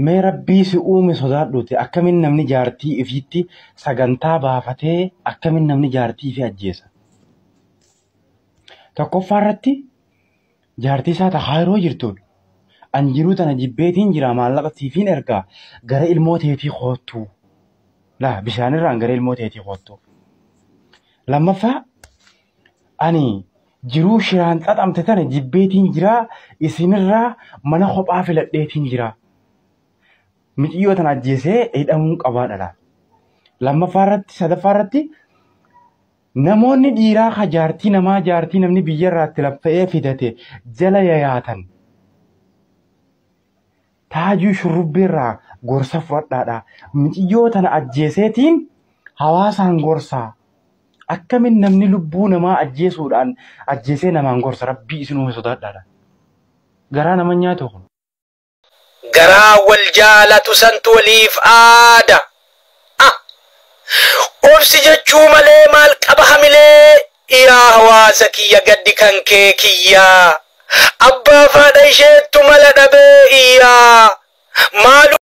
Mee rabbii si uume sodaadhuuti akkamiin namni jaartii ifiitti sagantaa baafatee akkamiin namni jaartii ifi ajjeesa. Tokkoffaa irratti jaartii isaa tahaa yeroo jirtuun anjiruu tana jibbeetiin jira maallaqa siifiin ergaa gara ilmoo teetii hoottuu. Laa bishaanirraan gara ilmoo teetii hoottuu. Lammaffaa ani jiruu shiraan xaxamte tana jibbeetiin jira isinirraa mana kophaa filadheetiin jira. Mixiyyoo tana ajjeesee hidhamuun qabaadha. Lammaffaa irratti sadaffaa irratti namoonni dhiiraa ka jaartii namaa jaartii namni biyya irraatti laffa'ee fidate jala yayaatan. Taajuu shurrubbeerraa gorsa fudhadhaadha. Mixiyyoo tana ajjeeseetiin hawaasaan gorsaa. Akkamiin namni lubbuu namaa ajjeesuudhaan ajjeesee namaan gorsa rabbii isin uume sodaadhaadha. Garaa nama nyaatu kun. Garaa wal jaalatu santu waliif aada. Obsi jechuu malee maal qaba hamilee yaa hawaasa kiyya gaddi kan kee kiyyaa. Abbaa faadha isheettu mala dhabee iyyaa. Maalu